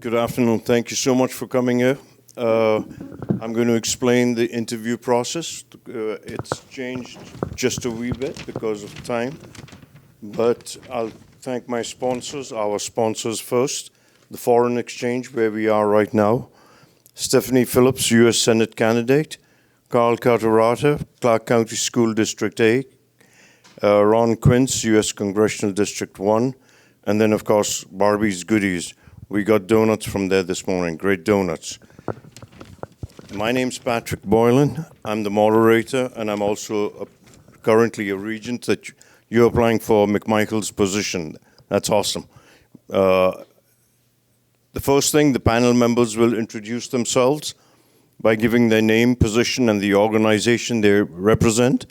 Good afternoon. Thank you so much for coming here. I'm going to explain the interview process. It's changed just a wee bit because of time, but I'll thank my sponsors, our sponsors first, the Foreign Exchange, where we are right now, Stephanie Phillips, U.S. Senate candidate, Carl Carterata, Clark County School District A, Ron Quince, U.S. Congressional District 1, and then, of course, Barbie's Goodies. We got donuts from there this morning, great donuts. My name's Patrick Boylan. I'm the moderator, and I'm also currently a regent that you're applying for McMichael's position. That's awesome. The first thing, the panel members will introduce themselves by giving their name, position, and the organization they represent.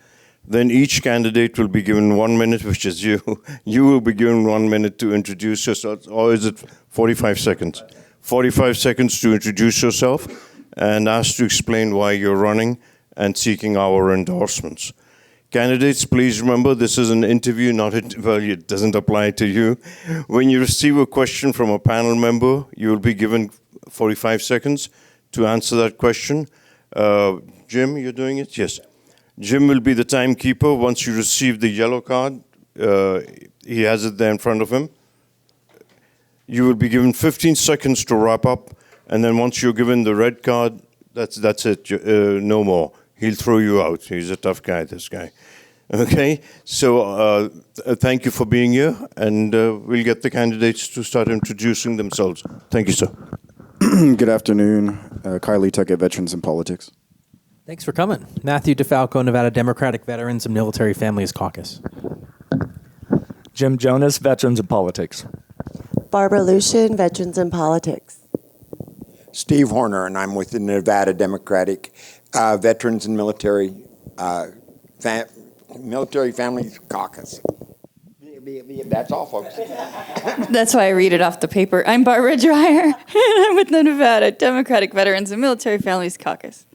Then each candidate will be given 1 minute, which is you. You will be given 1 minute to introduce yourself, or is it 45 seconds? 45 seconds to introduce yourself and asked to explain why you're running and seeking our endorsements. Candidates, please remember this is an interview, well, it doesn't apply to you. When you receive a question from a panel member, you will be given 45 seconds to answer that question. Jim, you're doing it? Yes. Jim will be the timekeeper. Once you receive the yellow card, he has it there in front of him. You will be given 15 seconds to wrap up, and then once you're given the red card, that's it, no more. He'll throw you out. He's a tough guy, this guy. Okay, so thank you for being here, and we'll get the candidates to start introducing themselves. Thank you, sir. Good afternoon. Kylie Tuckett, Veterans in Politics. Thanks for coming. Matthew DeFalco, Nevada Democratic Veterans and Military Families Caucus. Jim Jonas, Veterans in Politics. Barbara Lucian, Veterans in Politics. Steve Horner, and I'm with the Nevada Democratic Veterans and Military Families Caucus. That's all, folks. That's why I read it off the paper. I'm Barbara Dreyer, and I'm with the Nevada Democratic Veterans and Military Families Caucus.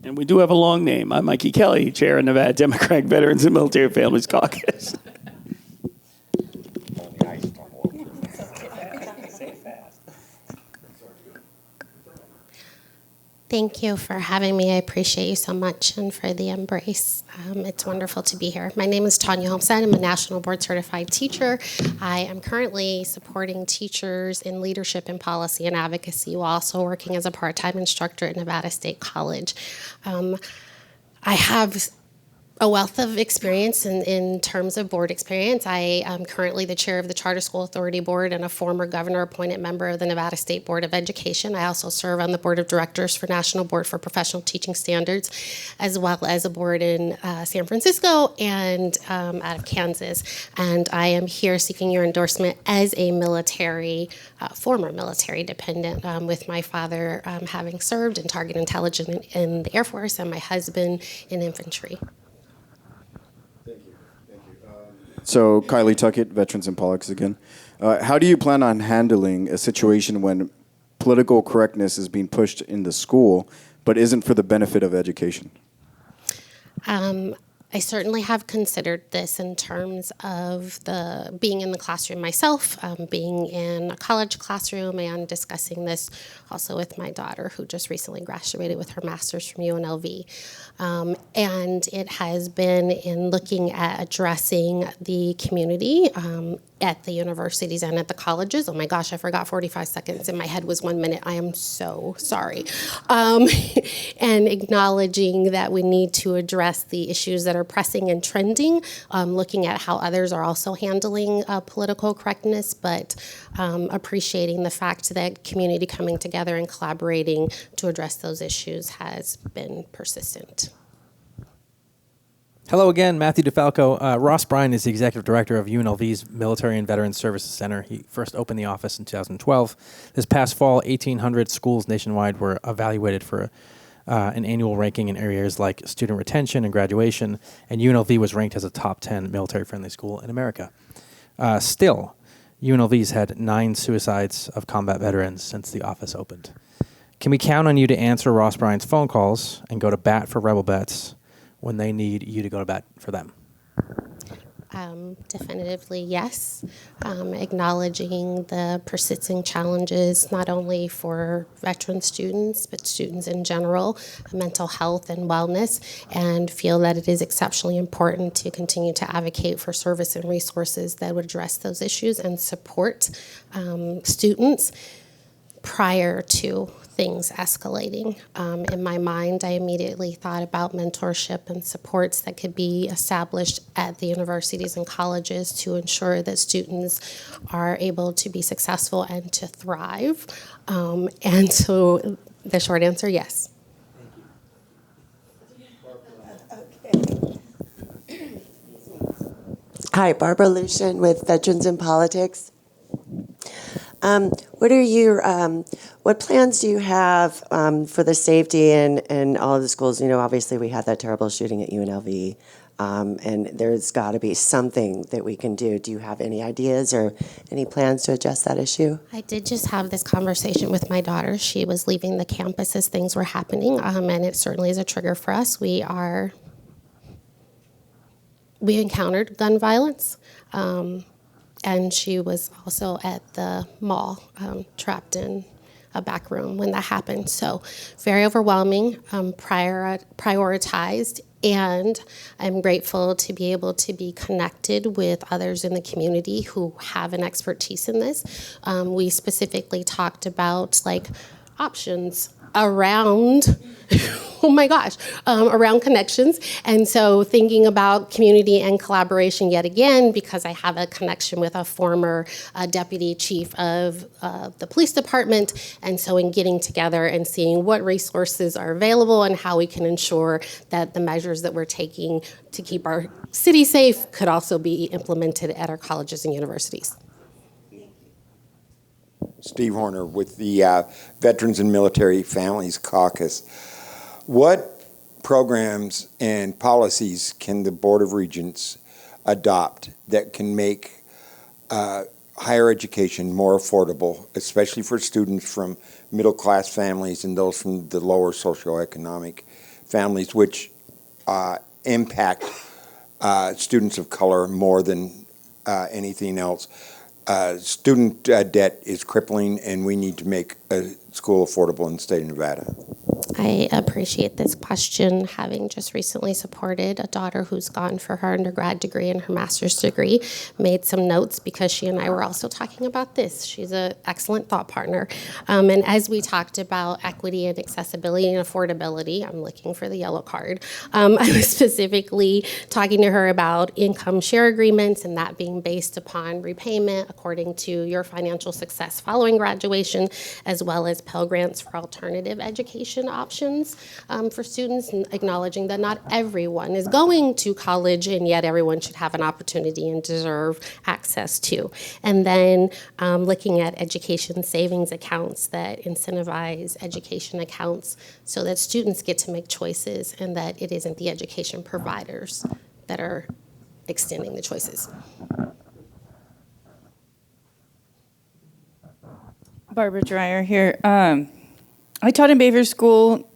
And we do have a long name. I'm Mikey Kelly, Chair of Nevada Democratic Veterans and Military Families Caucus. Thank you for having me. I appreciate you so much and for the embrace. It's wonderful to be here. My name is Tonia Holmes-Sutton. I'm a National Board Certified Teacher. I am currently supporting teachers in leadership and policy and advocacy while also working as a part-time instructor at Nevada State College. I have a wealth of experience in terms of board experience. I am currently the chair of the Charter School Authority Board and a former governor-appointed member of the Nevada State Board of Education. I also serve on the board of directors for National Board for Professional Teaching Standards, as well as a board in San Francisco and out of Kansas. And I am here seeking your endorsement as a former military dependent, with my father having served in target intelligence in the Air Force and my husband in infantry. So, Kylie Tuckett, Veterans in Politics again. How do you plan on handling a situation when political correctness is being pushed in the school, but isn't for the benefit of education? I certainly have considered this in terms of being in the classroom myself, being in a college classroom, and discussing this also with my daughter, who just recently graduated with her master's from UNLV. And it has been in looking at addressing the community at the universities and at the colleges. Oh my gosh, I forgot 45 seconds. In my head was 1 minute. I am so sorry. And acknowledging that we need to address the issues that are pressing and trending, looking at how others are also handling political correctness, but appreciating the fact that community coming together and collaborating to address those issues has been persistent. Hello again, Matthew DeFalco. Ross Bryan is the executive director of UNLV's Military and Veterans Services Center. He first opened the office in 2012. This past fall, 1,800 schools nationwide were evaluated for an annual ranking in areas like student retention and graduation, and UNLV was ranked as a top 10 military-friendly school in America. Still, UNLV's had 9 suicides of combat veterans since the office opened. Can we count on you to answer Ross Bryan's phone calls and go to bat for Rebel Vets when they need you to go to bat for them? Definitively, yes. Acknowledging the persisting challenges, not only for veteran students, but students in general, mental health and wellness, and feel that it is exceptionally important to continue to advocate for service and resources that would address those issues and support students prior to things escalating. In my mind, I immediately thought about mentorship and supports that could be established at the universities and colleges to ensure that students are able to be successful and to thrive. And so the short answer, yes. Hi, Barbara Lucian with Veterans in Politics. What are your what plans do you have for the safety in all of the schools? You know, obviously we had that terrible shooting at UNLV, and there's got to be something that we can do. Do you have any ideas or any plans to address that issue? I did just have this conversation with my daughter. She was leaving the campus as things were happening, and it certainly is a trigger for us. We encountered gun violence. And she was also at the mall, trapped in a back room when that happened. So very overwhelming, prioritized, and I'm grateful to be able to be connected with others in the community who have an expertise in this. We specifically talked about options around, oh my gosh, around connections. And so thinking about community and collaboration yet again, because I have a connection with a former deputy chief of the police department. And so in getting together and seeing what resources are available and how we can ensure that the measures that we're taking to keep our city safe could also be implemented at our colleges and universities. Steve Horner with the Veterans and Military Families Caucus. What programs and policies can the Board of Regents adopt that can make higher education more affordable, especially for students from middle-class families and those from the lower socioeconomic families, which impact students of color more than anything else? Student debt is crippling, and we need to make a school affordable in the state of Nevada. I appreciate this question, having just recently supported a daughter who's gone for her undergrad degree and her master's degree, made some notes because she and I were also talking about this. She's an excellent thought partner. And as we talked about equity and accessibility and affordability, I'm looking for the yellow card, I was specifically talking to her about income share agreements and that being based upon repayment according to your financial success following graduation, as well as Pell Grants for alternative education options for students, and acknowledging that not everyone is going to college and yet everyone should have an opportunity and deserve access to. And then looking at education savings accounts that incentivize education accounts so that students get to make choices and that it isn't the education providers that are extending the choices. Barbara Dreyer here. I taught in behavior school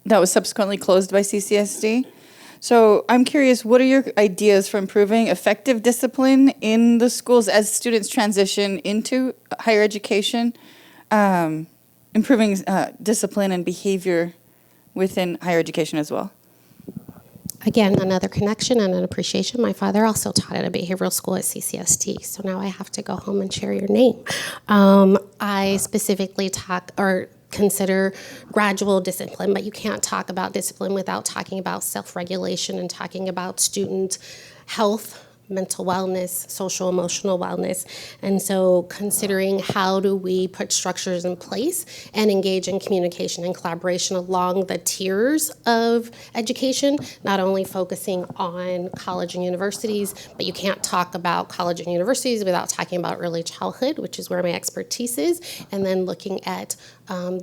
that was subsequently closed by CCSD. So I'm curious, what are your ideas for improving effective discipline in the schools as students transition into higher education, improving discipline and behavior within higher education as well? Again, another connection and an appreciation. My father also taught at a behavioral school at CCST, so now I have to go home and share your name. I specifically consider gradual discipline, but you can't talk about discipline without talking about self-regulation and talking about student health, mental wellness, social emotional wellness. And so considering how do we put structures in place and engage in communication and collaboration along the tiers of education, not only focusing on college and universities, but you can't talk about college and universities without talking about early childhood, which is where my expertise is, and then looking at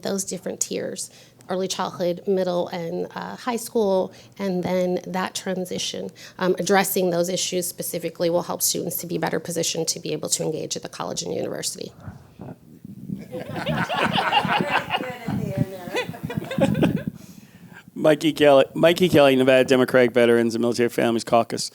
those different tiers. Early childhood, middle, and high school, and then that transition. Addressing those issues specifically will help students to be better positioned to be able to engage at the college and university. Mikey Kelly, Nevada Democratic Veterans and Military Families Caucus.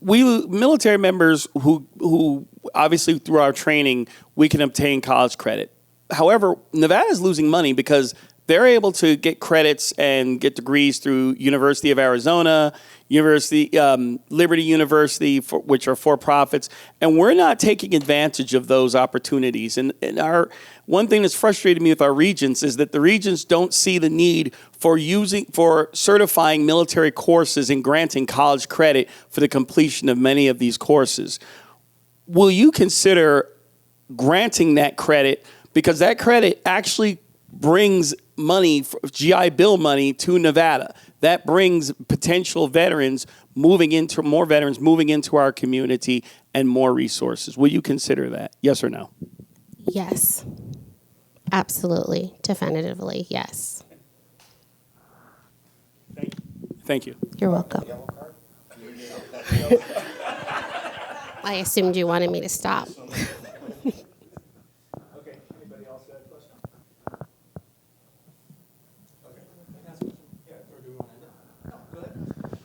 we military members who obviously through our training we can obtain college credit. However, Nevada is losing money because they're able to get credits and get degrees through University of Arizona, Liberty University, which are for-profits, and we're not taking advantage of those opportunities. And our one thing that's frustrated me with our regents is that the regents don't see the need for certifying military courses and granting college credit for the completion of many of these courses. Will you consider granting that credit, because that credit actually brings money, GI Bill money, to Nevada? That brings potential veterans moving into our community and more resources. Will you consider that? Yes or no? Yes. Absolutely. Definitively, yes. Thank you. You're welcome. I assumed you wanted me to stop.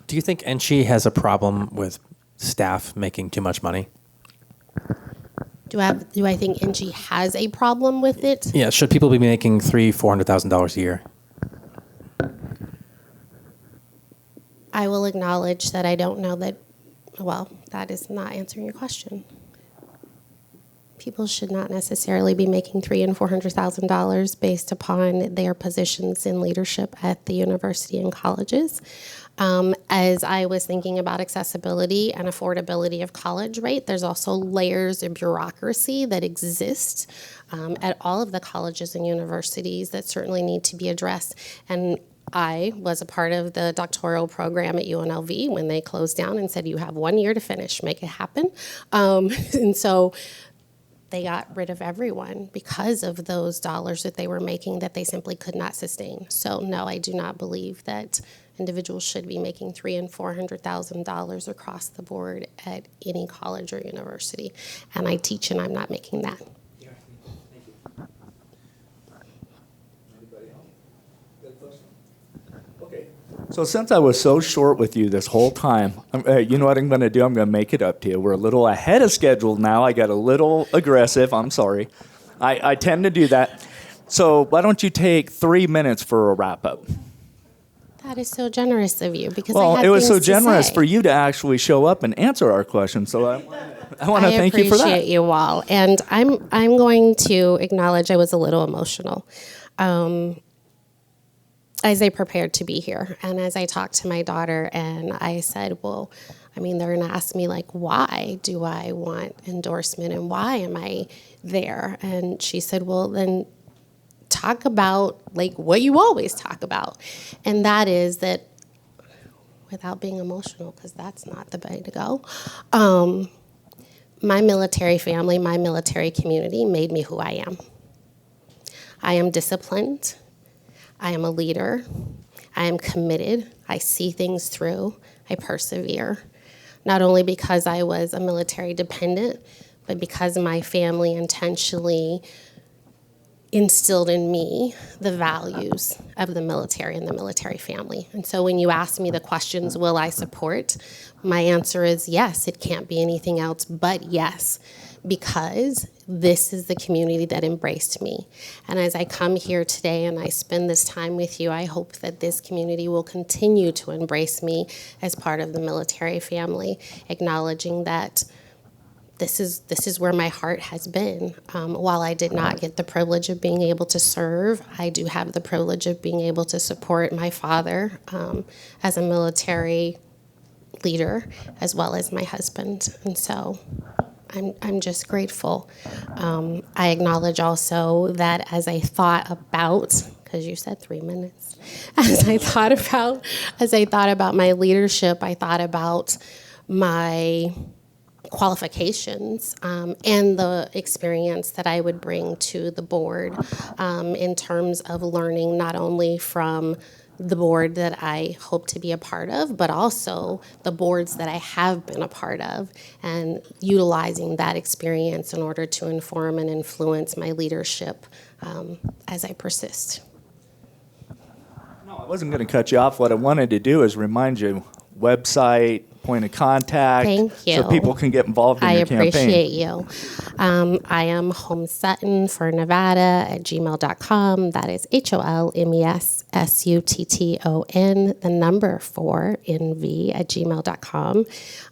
Do you think NC has a problem with staff making too much money? Do I think NG has a problem with it? Yeah, should people be making $300,000-$400,000 a year? I will acknowledge that I don't know that. Well, that is not answering your question. People should not necessarily be making $300,000 and $400,000 based upon their positions in leadership at the university and colleges. As I was thinking about accessibility and affordability of college, right, there's also layers of bureaucracy that exist at all of the colleges and universities that certainly need to be addressed. And I was a part of the doctoral program at UNLV when they closed down and said, you have 1 year to finish, make it happen. And so they got rid of everyone because of those dollars that they were making that they simply could not sustain. So no, I do not believe that individuals should be making $300,000 and $400,000 across the board at any college or university. And I teach, and I'm not making that. So since I was so short with you this whole time, you know what I'm going to do? I'm going to make it up to you. We're a little ahead of schedule now. I got a little aggressive. I'm sorry. I tend to do that. So why don't you take 3 minutes for a wrap-up? That is so generous of you because Well, I had it was so things to generous say. for you to actually show up and answer our questions. So I want to thank you for that. I appreciate you all. And I'm going to acknowledge I was a little emotional as I prepared to be here. And as I talked to my daughter and I said, well, I mean, they're going to ask me, like, why do I want endorsement and why am I there? And she said, well, then talk about, like, what you always talk about. And that is that, without being emotional, because that's not the way to go, my military family, my military community made me who I am. I am disciplined. I am a leader. I am committed. I see things through. I persevere. Not only because I was a military dependent, but because my family intentionally instilled in me the values of the military and the military family. And so when you ask me the questions, will I support? My answer is yes. It can't be anything else but yes, because this is the community that embraced me. And as I come here today and I spend this time with you, I hope that this community will continue to embrace me as part of the military family, acknowledging that this is where my heart has been. While I did not get the privilege of being able to serve, I do have the privilege of being able to support my father as a military leader, as well as my husband. And so I'm just grateful. I acknowledge also that as I thought about, because you said 3 minutes, as I thought about my leadership, I thought about my qualifications and the experience that I would bring to the board in terms of learning not only from the board that I hope to be a part of, but also the boards that I have been a part of, and utilizing that experience in order to inform and influence my leadership as I persist. No, I wasn't going to cut you off. What I wanted to do is remind you, website, point of contact. Thank you. So people can get involved in I your campaign. appreciate you. I am Holmes-Sutton for Nevada at gmail.com. That is HOLMESSUTTON, the number 4 NV at gmail.com.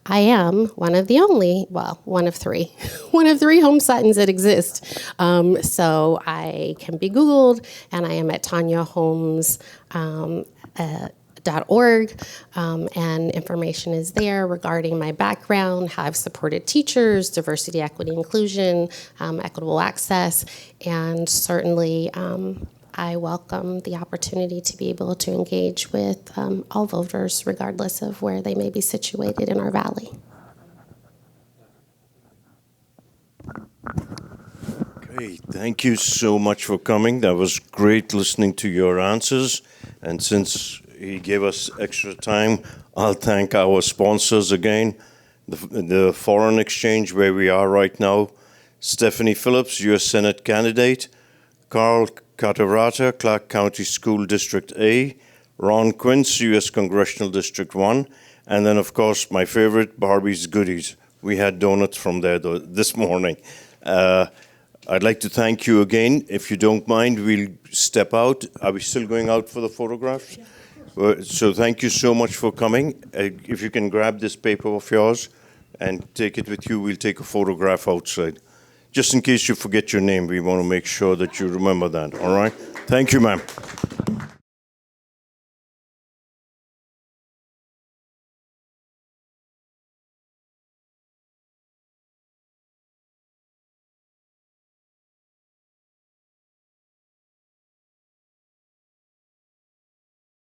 I am one of the only, well, one of three Holmes-Suttons that exist. So I can be Googled, and I am at Tonia Holmes. .org, and information is there regarding my background, how I've supported teachers, diversity, equity, inclusion, equitable access, and certainly I welcome the opportunity to be able to engage with all voters, regardless of where they may be situated in our valley. Okay, thank you so much for coming. That was great listening to your answers. And since he gave us extra time, I'll thank our sponsors again. The foreign exchange where we are right now, Stephanie Phillips, U.S. Senate candidate, Carl Catarata, Clark County School District A, Ron Quince, U.S. Congressional District 1, and then, of course, my favorite, Barbie's Goodies. We had donuts from there this morning. I'd like to thank you again. If you don't mind, we'll step out. Are we still going out for the photographs? Yeah. So thank you so much for coming. If you can grab this paper of yours and take it with you, we'll take a photograph outside. Just in case you forget your name, we want to make sure that you remember that, all right? Thank you, ma'am.